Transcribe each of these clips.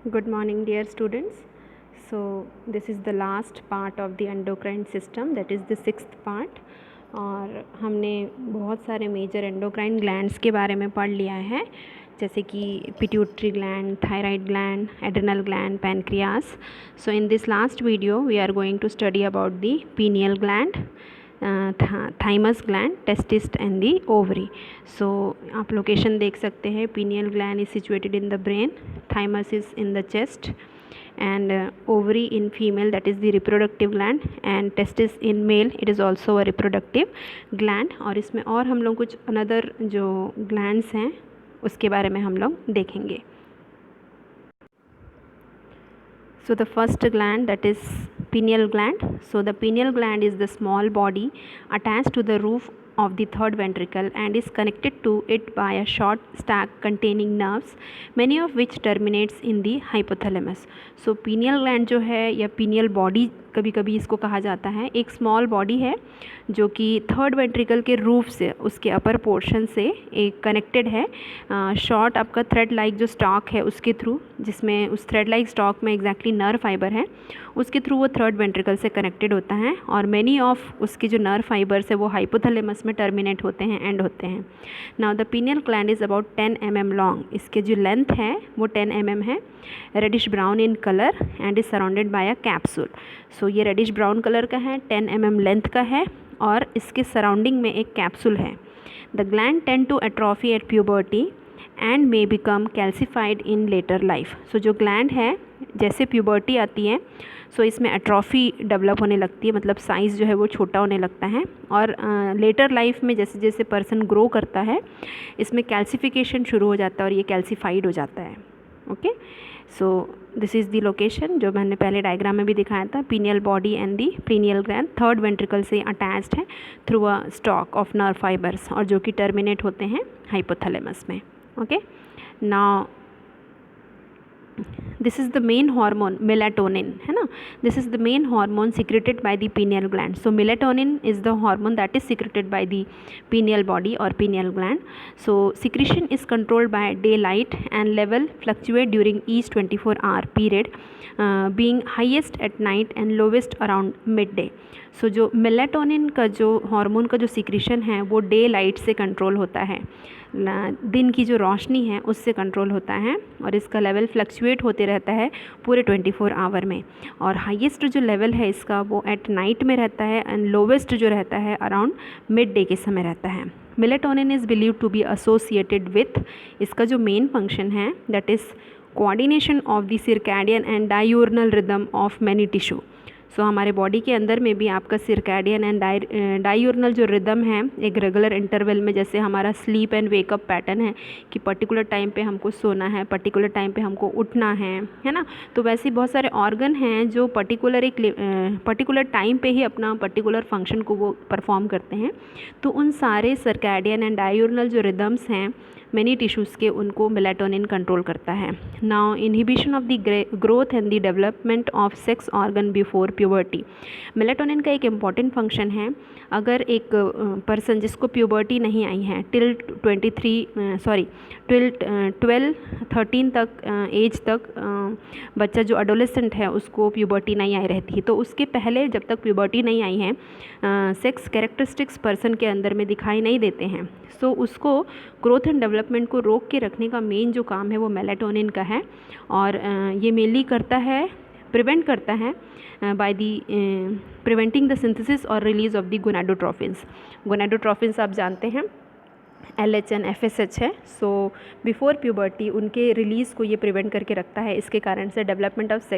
Good morning, dear students. So this is the last part of the endocrine system, that is the sixth part. और हमने बहुत सारे major endocrine glands के बारे में पढ़ लिया है, जैसे कि pituitary gland, thyroid gland, adrenal gland, pancreas. So in this last video we are going to study about the pineal gland, thymus gland, testis and the ovary. So आप location देख सकते हैं. Pineal gland is situated in the brain, thymus is in the chest, and ovary in female, that is the reproductive gland, and testis in male, it is also a reproductive gland. और इसमें और हम लोग कुछ another जो glands हैं उसके बारे में हम लोग देखेंगे. So the first gland, that is pineal gland. So the pineal gland is the small body attached to the roof of the third ventricle and is connected to it by a short stack containing nerves, many of which terminates in the hypothalamus. So pineal gland जो है या pineal body कभी कभी इसको कहा जाता है, एक स्मॉल बॉडी है जो कि थर्ड वेंट्रिकल के रूफ से, उसके अपर पोर्शन से एक कनेक्टेड है शॉर्ट आपका थ्रेड लाइक जो स्टॉक है उसके थ्रू, जिसमें उस थ्रेड लाइक स्टॉक में एग्जैक्टली नर्व फाइबर है, उसके थ्रू वो थर्ड वेंट्रिकल से कनेक्टेड होता है. और मैनी ऑफ उसके जो नर्व फाइबर्स है वो हाइपोथैलेमस में टर्मिनेट होते हैं, एंड होते हैं. Now the pineal gland is about 10 mm long. इसके जो लेंथ है वो 10 mm है, reddish brown in colour and is surrounded by a capsule. So ये रेडिश ब्राउन कलर का है, 10 mm लेंथ का है, और इसके सराउंडिंग में एक कैप्सूल है. The gland tend to atrophy at puberty and may become calcified in later life. So जो ग्लैंड है जैसे प्यूबर्टी आती है सो इसमें एट्रोफी डेवलप होने लगती है, मतलब साइज़ जो है वो छोटा होने लगता है. और लेटर लाइफ में जैसे जैसे पर्सन ग्रो करता है इसमें कैल्सिफिकेशन शुरू हो जाता है और ये कैल्सिफाइड हो जाता है. Okay, so this is the location जो मैंने पहले डायग्राम में भी दिखाया था. Pineal body and the pineal gland third ventricle से अटैच्ड है through a stock of nerve fibres, और जो कि टर्मिनेट होते हैं हाइपोथैलेमस में. Okay, now this is the main hormone melatonin, है ना. This is the main hormone secreted by the pineal gland. So melatonin is the hormone that is secreted by the pineal body और pineal gland. So secretion is controlled by daylight and level fluctuate during each 24-hour period, being highest at night and lowest around midday. So जो melatonin का जो hormone का जो secretion है वो day light से control होता है, दिन की जो रोशनी है उससे कंट्रोल होता है, और इसका लेवल फ्लक्चुएट होते रहता है पूरे 24 आवर में. और हाईएस्ट जो लेवल है इसका वो एट नाइट में रहता है, एंड लोवेस्ट जो रहता है अराउंड मिड डे के समय रहता है. Melatonin is believe to be associated with, इसका जो मेन फंक्शन है that is coordination of the circadian and diurnal rhythm of many tissue. So हमारे बॉडी के अंदर में भी आपका सिरकैडियन एंड डायूर्नल जो रिदम है एक रेगुलर इंटरवल में, जैसे हमारा स्लीप एंड वेकअप पैटर्न है कि पर्टिकुलर टाइम पे हमको सोना है, पर्टिकुलर टाइम पे हमको उठना है ना. तो वैसे बहुत सारे ऑर्गन हैं जो पर्टिकुलर टाइम पे ही अपना पर्टिकुलर फंक्शन को वो परफॉर्म करते हैं. तो उन सारे सर्कैडियन एंड डायूर्नल जो रिदम्स हैं मैनी टिश्यूज़ के, उनको मेलाटोनिन कंट्रोल करता है. Now inhibition of the growth and the development of sex organ before puberty. Melatonin का एक इम्पॉर्टेंट फंक्शन है. अगर एक पर्सन जिसको प्यूबर्टी नहीं आई है टिल 12-13 तक एज तक, बच्चा जो एडोलेसेंट है उसको प्यूबर्टी नहीं आई रहती है, तो उसके पहले जब तक प्यूबर्टी नहीं आई है सेक्स कैरेक्टरिस्टिक्स पर्सन के अंदर में दिखाई नहीं देते हैं. सो उसको ग्रोथ एंड डेवलपमेंट को रोक के रखने का मेन जो काम है वो मेलाटोनिन का है, और ये मेनली करता है, प्रिवेंट करता है by the preventing the synthesis और release of the gonadotrophins. Gonadotrophins आप जानते हैं LH एंड FSH है. सो बिफोर प्यूबर्टी उनके रिलीज़ को ये प्रिवेंट करके रखता है. इसके कारण से डेवलपमेंट ऑफ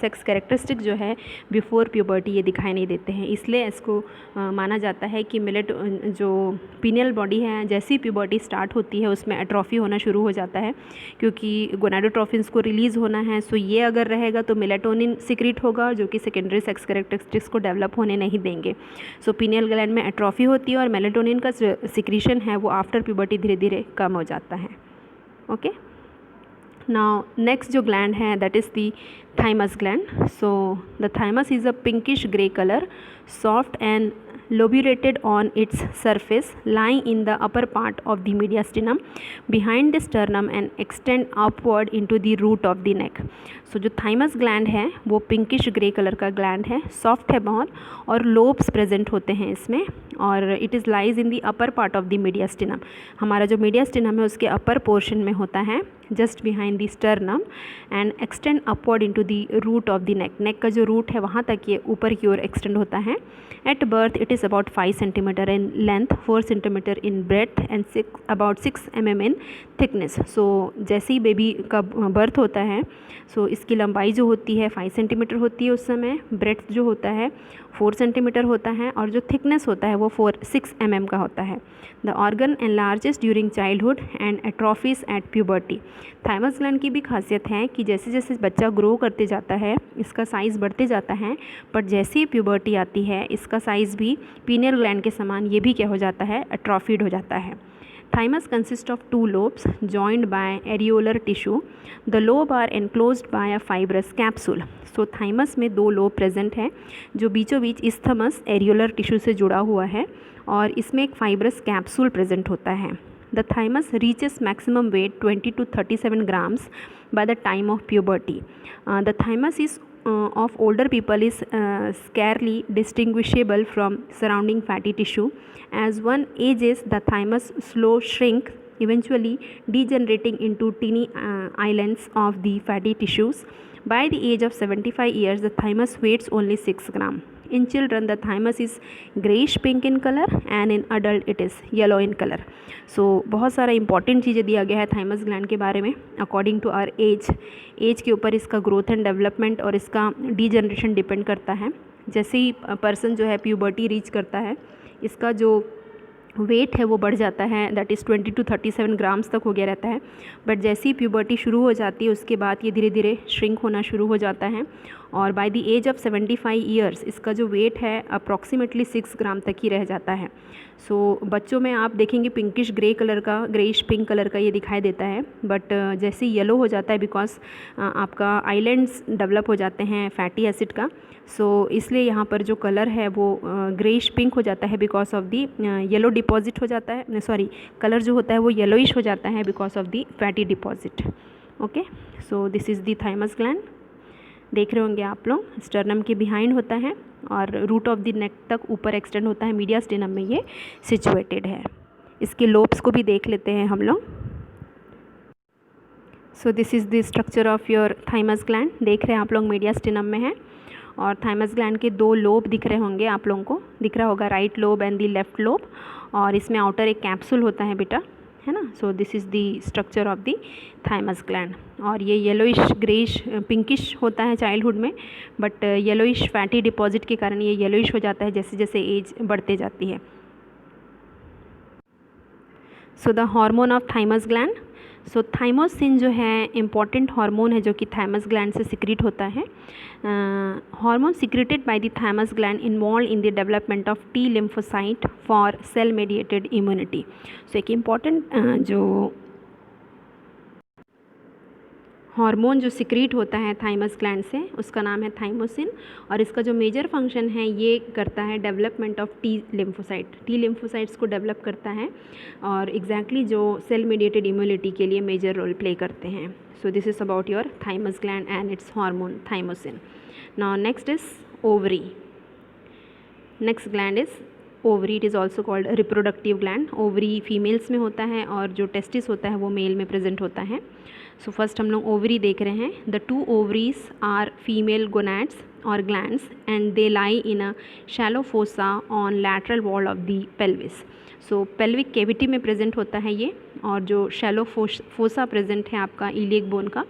सेक्स कैरेक्टरिस्टिक जो है बिफोर प्यूबर्टी ये दिखाई नहीं देते हैं. इसलिए इसको माना जाता है कि जो पीनियल बॉडी है जैसी प्यूबर्टी स्टार्ट होती है उसमें एट्रोफी होना शुरू हो जाता है, क्योंकि गोनाडोट्रोफिन्स को रिलीज़ होना है. सो ये अगर रहेगा तो मेलाटोनिन सिक्रीट होगा जो कि सेकेंडरी सेक्स कैरेक्टरिस्टिक्स को डेवलप होने नहीं देंगे. सो पीनियल ग्लैंड में एट्रोफी होती है और मेलाटोनिन का सिक्रीशन है वो आफ्टर प्यूबर्टी धीरे धीरे कम हो जाता है. ओके, नाउ नेक्स्ट जो ग्लैंड है that is the thymus gland. So the thymus is a pinkish grey colour, soft and lobulated on its surface, lying in the upper part of the mediastinum behind the sternum and extend upward into the root of the neck. So जो thymus gland है वो pinkish grey colour का gland है, soft है बहुत, और lobes present होते हैं इसमें, और it is lies in the upper part of the mediastinum. हमारा जो मीडियास्टिनम है उसके अपर पोर्शन में होता है, just behind the sternum, and extend upward into the root of the neck. Neck का जो रूट है वहाँ तक ये ऊपर की ओर एक्सटेंड होता है. At birth it is about 5 centimetre in length, 4 centimetre in breadth and about 6 mm in thickness. So जैसे ही बेबी का बर्थ होता है सो इसकी लंबाई जो होती है 5 सेंटीमीटर होती है उस समय, ब्रेथ जो होता है 4 सेंटीमीटर होता है, और जो थिकनेस होता है वो 6 mm का होता है. The organ enlarges during childhood and atrophies at puberty. Thymus gland की भी खासियत है कि जैसे जैसे बच्चा ग्रो करते जाता है इसका साइज़ बढ़ते जाता है, बट जैसे ही प्यूबर्टी आती है इसका साइज़ भी पीनियल ग्लैंड के समान ये भी क्या हो जाता है, एट्रोफीड हो जाता है. Thymus consists of 2 lobes joined by areolar tissue. The lobe are enclosed by a fibrous capsule. So thymus में 2 लोब प्रेजेंट है जो बीचों बीच isthmus एरियोलर टिश्यू से जुड़ा हुआ है, और इसमें एक फाइब्रस कैप्सूल प्रेजेंट होता है. The thymus reaches maximum weight 20 to 37 grams by the time of puberty. The thymus is of older people is scarcely distinguishable from surrounding fatty tissue. As one ages, the thymus slow shrink, eventually degenerating into teeny islands of the fatty tissues. By the age of 75 years, the thymus weighs only 6 grams. In children, the thymus is greyish pink in color and in adult it is yellow in color. So बहुत सारा important चीज़ें दिया गया है thymus gland के बारे में according to our as के ऊपर इसका ग्रोथ एंड डेवलपमेंट और इसका डीजनरेशन डिपेंड करता है. जैसे ही पर्सन जो है प्यूबर्टी रीच करता है इसका जो वेट है वो बढ़ जाता है, दैट इज़ 20 to 37 ग्राम्स तक हो गया रहता है. बट जैसे ही प्यूबर्टी शुरू हो जाती है उसके बाद ये धीरे धीरे श्रिंक होना शुरू हो जाता है, और by the age of 75 years इसका जो वेट है अप्रॉक्सीमेटली 6 ग्राम तक ही रह जाता है. सो बच्चों में आप देखेंगे पिंकिश ग्रे कलर का, ग्रेइश पिंक कलर का ये दिखाई देता है, बट जैसे येलो हो जाता है बिकॉज आपका आइलैंड्स डेवलप हो जाते हैं फैटी एसिड का. सो इसलिए यहाँ पर जो कलर है वो ग्रेइश पिंक हो जाता है because of the yellow deposit हो जाता है, सॉरी कलर जो होता है वो येलोइश हो जाता है because of the fatty deposit. Okay, so this is the thymus gland. देख रहे होंगे आप लोग, स्टर्नम के बिहाइंड होता है और रूट ऑफ द नेक तक ऊपर एक्सटेंड होता है, मीडियास्टिनम में ये सिचुएटेड है. इसके लोब्स को भी देख लेते हैं हम लोग. सो this is the structure of your thymus gland. देख रहे हैं आप लोग मीडियास्टिनम में है, और थाइमस ग्लैंड के 2 लोब दिख रहे होंगे आप लोगों को, दिख रहा होगा right lobe and the left lobe, और इसमें आउटर एक कैप्सूल होता है बेटा, है ना. So this is the structure of the thymus gland. और ये येलोइश ग्रेइश पिंकिश होता है चाइल्डहुड में, बट येलोइश फैटी डिपॉजिट के कारण ये येलोइश हो जाता है जैसे जैसे एज बढ़ते जाती है. So the hormone of thymus gland. So thymosin जो है इम्पॉर्टेंट हार्मोन है जो कि थाइमस ग्लैंड से सिक्रीट होता है. Hormone secreted by the thymus gland involve in the development of T lymphocyte for cell mediated immunity. So एक important जो हार्मोन जो सिक्रीट होता है थाइमस ग्लैंड से उसका नाम है थाइमोसिन, और इसका जो मेजर फंक्शन है ये करता है development of T lymphocyte. T lymphocytes को डेवलप करता है और एग्जैक्टली जो सेल मेडिएटेड इम्यूनिटी के लिए मेजर रोल प्ले करते हैं. So this is about your thymus gland and it's hormone thymosin. Now next is ovary. Next gland is ovary. It is also called reproductive gland. Ovary females में होता है और जो testis होता है वो मेल में प्रेजेंट होता है. सो फर्स्ट हम लोग ओवरी देख रहे हैं. The 2 ovaries are female gonads और glands and they lie in a shallow fossa on lateral wall of the pelvis. So pelvic cavity में प्रेजेंट होता है ये, और जो शैलो फोसा प्रेजेंट है आपका इलियक बोन का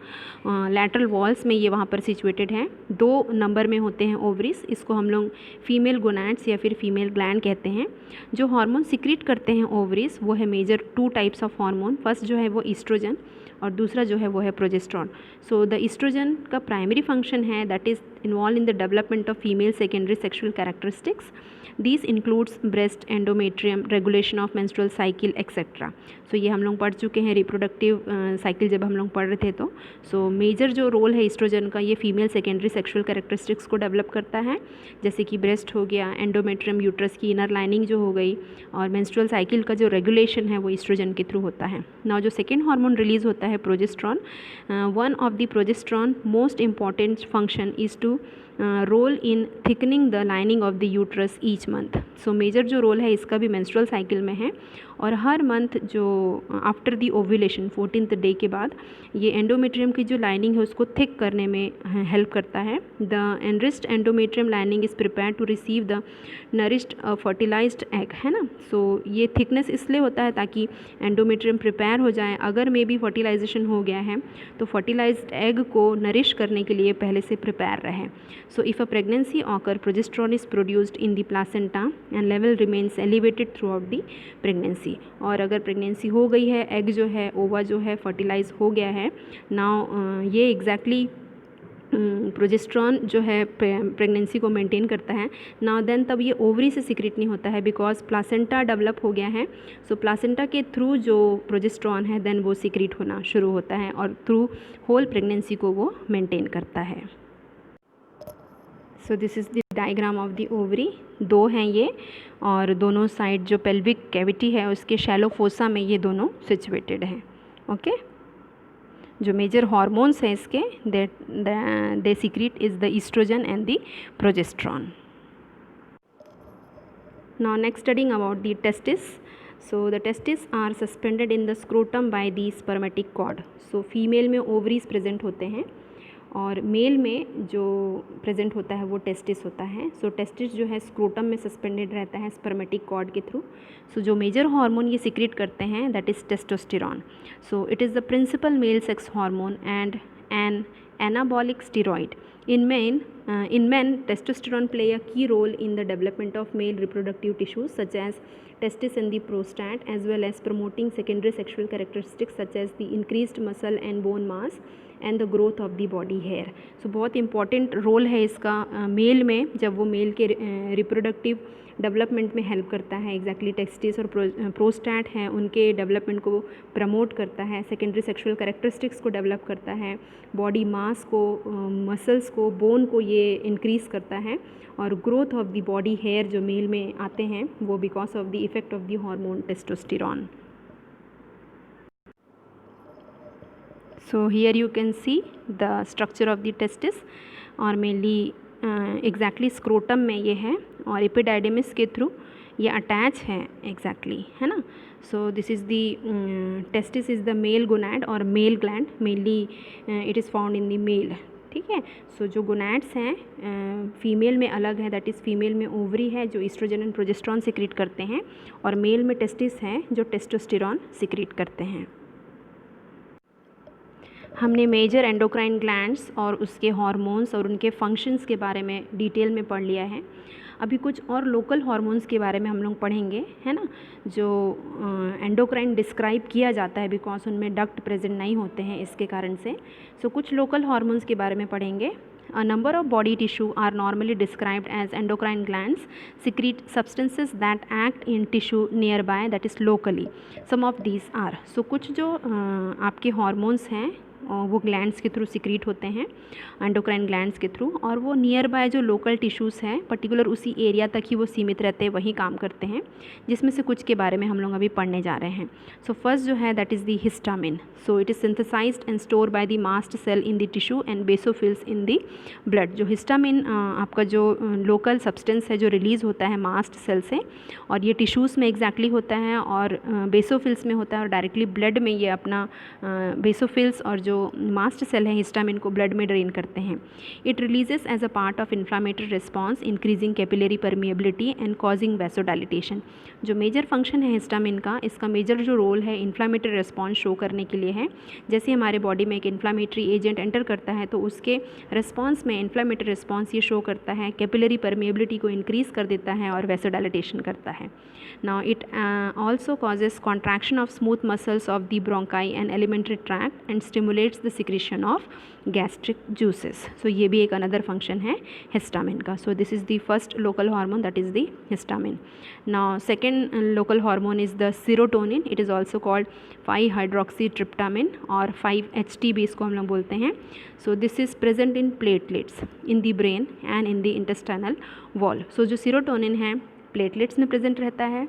लैटरल वॉल्स में ये वहाँ पर सिचुएटेड है. 2 नंबर में होते हैं ओवरीज. इसको हम लोग फीमेल गोनैड्स या फिर फीमेल ग्लैंड कहते हैं. जो हार्मोन सिक्रीट करते हैं ओवरीज वो है major 2 types of hormone. First जो है वो ईस्ट्रोजन और दूसरा जो है वो है प्रोजेस्ट्रॉन. सो द ईस्ट्रोजन का प्राइमरी फंक्शन है that is involved in the development of female secondary sexual characteristics. These includes breast, endometrium, regulation of menstrual cycle, etc. सो ये हम लोग पढ़ चुके हैं रिप्रोडक्टिव साइकिल जब हम लोग पढ़ रहे थे तो. सो मेजर जो रोल है ईस्ट्रोजन का, ये फीमेल सेकेंडरी सेक्सुअल कैरेक्टरिस्टिक्स को डेवलप करता है, जैसे कि ब्रेस्ट हो गया, एंडोमेट्रियम, यूट्रस की इनर लाइनिंग जो हो गई, और मेंस्ट्रुअल साइकिल का जो रेगुलेशन है वो ईस्ट्रोजन के थ्रू होता है. नाउ जो सेकेंड हार्मोन रिलीज होता है progesterone, one of the progesterone most important function is to role in thickening the lining of the uterus each month. So major जो रोल है इसका भी मेंस्ट्रुअल साइकिल में है, और हर मंथ जो after the ovulation 14th day के बाद ये एंडोमेट्रियम की जो लाइनिंग है उसको थिक करने में हेल्प करता है. The enriched endometrium lining is prepare to receive the nourished fertilized egg, है ना. सो ये थिकनेस इसलिए होता है ताकि एंडोमेट्रियम प्रिपेयर हो जाए. अगर मे बी फर्टिलाइजेशन हो गया है तो फर्टिलाइज्ड एग को नरिश करने के लिए पहले से प्रिपेयर रहे. So if a pregnancy occur, progesterone is produced in the placenta and level remains elevated through out the pregnancy. और अगर प्रेगनेंसी हो गई है, एग जो है, ओवा जो है फर्टिलाइज हो गया है, नाउ ये एग्जैक्टली प्रोजेस्ट्रॉन जो है प्रेगनेंसी को मेंटेन करता है. नाउ देन तब ये ओवरी से सीक्रेट नहीं होता है बिकॉज प्लासेंटा डेवलप हो गया है. सो प्लासेंटा के थ्रू जो प्रोजेस्ट्रॉन है देन वो सीक्रेट होना शुरू होता है और थ्रू होल प्रेगनेंसी को वो मेंटेन करता है. सो this is the diagram of the ovary. दो हैं ये, और दोनों साइड जो पेल्विक कैविटी है उसके शैलो फोसा में ये दोनों सिचुएटेड हैं. ओके, जो मेजर हार्मोन्स हैं इसके they secrete is the oestrogen and the progesterone. Now next studying about the testis. So the testis are suspended in the scrotum by the spermatic cord. So female में ovaries present होते हैं और mail में जो present होता है वो testis होता है. सो टेस्टिस जो है स्क्रोटम में सस्पेंडेड रहता है स्पर्मेटिक कॉर्ड के थ्रू. सो जो मेजर हार्मोन ये सीक्रेट करते हैं that is testosterone. So it is the principal male sex hormone and an anabolic steroid. In men, testosterone play a key role in the development of male reproductive tissues such as testis and the prostate, as well as promoting secondary sexual characteristics such as the increased muscle and bone mass and the growth of the body hair. So बहुत important role है इसका mail में, जब वो mail के reproductive development में help करता है. एग्जैक्टली टेस्टिस और प्रोस्टैट हैं उनके डेवलपमेंट को प्रमोट करता है, सेकेंडरी सेक्सुअल कैरेक्टरिस्टिक्स को डेवलप करता है, बॉडी मास को, मसल्स को, बोन को ये इंक्रीज़ करता है, और growth of the body hair जो मेल में आते हैं वो because of the effect of the hormone testosterone. So here you can see the structure of the testis, और मेनली एग्जैक्टली स्क्रोटम में ये है और एपिडाइडिमिस के थ्रू ये अटैच है एग्जैक्टली, है ना. So this is the testis is the male gonad और male gland, mainly it is found in the male. ठीक है. सो जो गोनैड्स हैं फीमेल में अलग है, दैट इज़ फीमेल में ओवरी है जो ईस्ट्रोजन एंड प्रोजेस्ट्रॉन सिक्रीट करते हैं, और मेल में टेस्टिस हैं जो टेस्टोस्टेरॉन सिक्रीट करते हैं. हमने मेजर एंडोक्राइन ग्लैंड्स और उसके हार्मोन्स और उनके फंक्शंस के बारे में डिटेल में पढ़ लिया है. अभी कुछ और लोकल हार्मोन्स के बारे में हम लोग पढ़ेंगे, है ना, जो एंडोक्राइन डिस्क्राइब किया जाता है बिकॉज उनमें डक्ट प्रेजेंट नहीं होते हैं इसके कारण से. सो कुछ लोकल हार्मोन्स के बारे में पढ़ेंगे. A number of body tissue are normally described as endocrine glands, secrete substances that act in tissue nearby, that is locally. Some of these are. So कुछ जो आपके हार्मोन्स हैं वो ग्लैंड्स के थ्रू सिक्रीट होते हैं, एंडोक्राइन ग्लैंड्स के through, और वो नियर बाय जो लोकल टिश्यूज़ हैं पर्टिकुलर उसी एरिया तक ही वो सीमित रहते हैं, वहीं काम करते हैं, जिसमें से कुछ के बारे में हम लोग अभी पढ़ने जा रहे हैं. सो फर्स्ट जो है that is the histamine. So it is synthesized and store by the mast cell in the tissue and basophils in the blood. जो हिस्टामिन आपका जो लोकल सब्सटेंस है जो रिलीज़ होता है मास्ट सेल से, और ये टिश्यूज़ में एग्जैक्टली होता है और बेसोफिल्स में होता है, और डायरेक्टली ब्लड में ये अपना बेसोफिल्स और जो मास्ट सेल है हिस्टामिन को ब्लड में ड्रेन करते हैं. It releases as a part of inflammatory response, increasing capillary permeability and causing vasodilatation. जो मेजर फंक्शन है हिस्टामिन का, इसका मेजर जो रोल है इन्फ्लामेटरी रिस्पॉन्स शो करने के लिए है. जैसे हमारे बॉडी में एक इन्फ्लामेटरी एजेंट एंटर करता है तो उसके रिस्पॉन्स में इन्फ्लामेटरी रिस्पॉन्स ये शो करता है, कैपिलरी परमिएबिलिटी को इंक्रीज़ कर देता है और वैसोडाइलेटेशन करता है. Now it also causes contraction of smooth muscles of the bronchi and alimentary tract and stimulates stimulates the secretion of gastric juices. So ये भी एक another function है histamine का. So this is the first local hormone, that is the histamine. Now second local hormone is the serotonin. It is also called 5-hydroxytryptamine और 5-HT भी इसको हम लोग बोलते हैं. So this is present in platelets in the brain and in the intestinal wall. So जो serotonin है platelets में प्रेजेंट रहता है,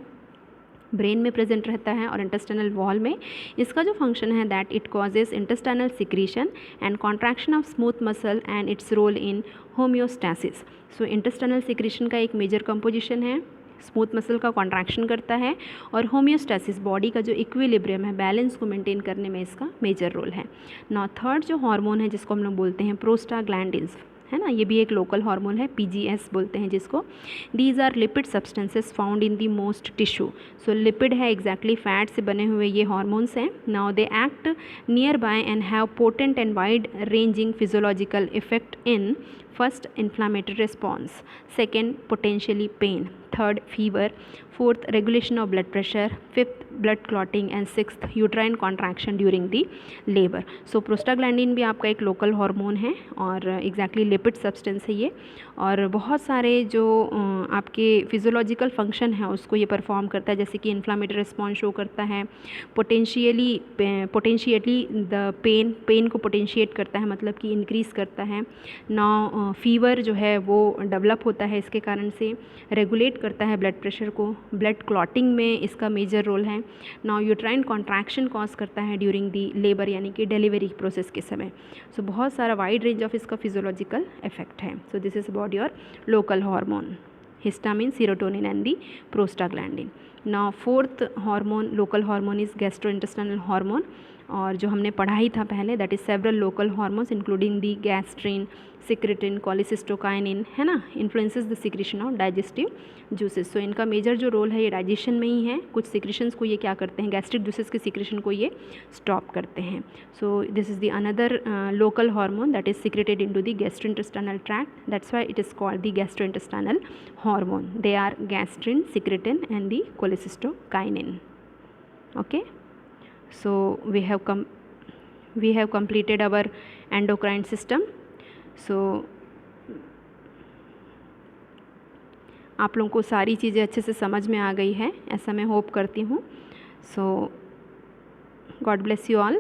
ब्रेन में प्रेजेंट रहता है और इंटेस्टाइनल वॉल में. इसका जो फंक्शन है that it causes intestinal secretion and contraction of smooth muscle and its role in homeostasis. So intestinal secretion का एक मेजर कंपोजिशन है, स्मूथ मसल का कॉन्ट्रैक्शन करता है और होम्योस्टैसिस बॉडी का जो इक्विलिब्रियम है, बैलेंस को मेंटेन करने में इसका मेजर रोल है. नाउ थर्ड जो हार्मोन है जिसको हम लोग बोलते हैं प्रोस्टाग्लैंडिन्स, है ना, ये भी एक लोकल हार्मोन है, PGS बोलते हैं जिसको. These are lipid substances found in the most tissue. So lipid है, एग्जैक्टली फैट से बने हुए ये हार्मोन्स हैं. Now they act nearby and have potent and wide ranging physiological effect in first inflammatory response, second potentially pain, third fever, fourth regulation of blood pressure, fifth blood clotting and sixth uterine contraction during the labour. So prostaglandin भी आपका एक local hormone है और exactly lipid substance है ये, और बहुत सारे जो आपके फिजियोलॉजिकल फंक्शन है उसको ये परफॉर्म करता है, जैसे कि इन्फ्लामेटरी रिस्पॉन्स शो करता है, पोटेंशियली द पेन को पोटेंशिएट करता है, मतलब कि इंक्रीज़ करता है. नाउ फीवर जो है वो डेवलप होता है इसके कारण से, रेगुलेट करता है ब्लड प्रेशर को, ब्लड क्लॉटिंग में इसका मेजर रोल है. नाउ यूट्राइन कॉन्ट्रैक्शन कॉज करता है ड्यूरिंग दी लेबर यानी कि डिलीवरी प्रोसेस के समय. सो बहुत सारा वाइड रेंज ऑफ इसका फिजियोलॉजिकल इफेक्ट है. सो this is about your local hormone histamine, serotonin and the prostaglandin. Now fourth hormone, local hormone is gastrointestinal hormone, और जो हमने पढ़ा ही था पहले, that is several local hormones including the gastrin, secretin, cholecystokinin, है ना, influences the secretion of digestive juices. So इनका मेजर जो रोल है ये डाइजेशन में ही है. कुछ सिक्रेशंस को ये क्या करते हैं, गैस्ट्रिक जूसेस के सिक्रेशन को ये स्टॉप करते हैं. So this is the another local hormone that is secreted into the gastrointestinal tract. That's why it is called the gastrointestinal hormone. They are gastrin, secretin and the cholecystokinin. Okay, so we have completed our endocrine system. So आप लोगों को सारी चीज़ें अच्छे से समझ में आ गई है, ऐसा मैं होप करती हूँ. सो गॉड ब्लेस यू ऑल.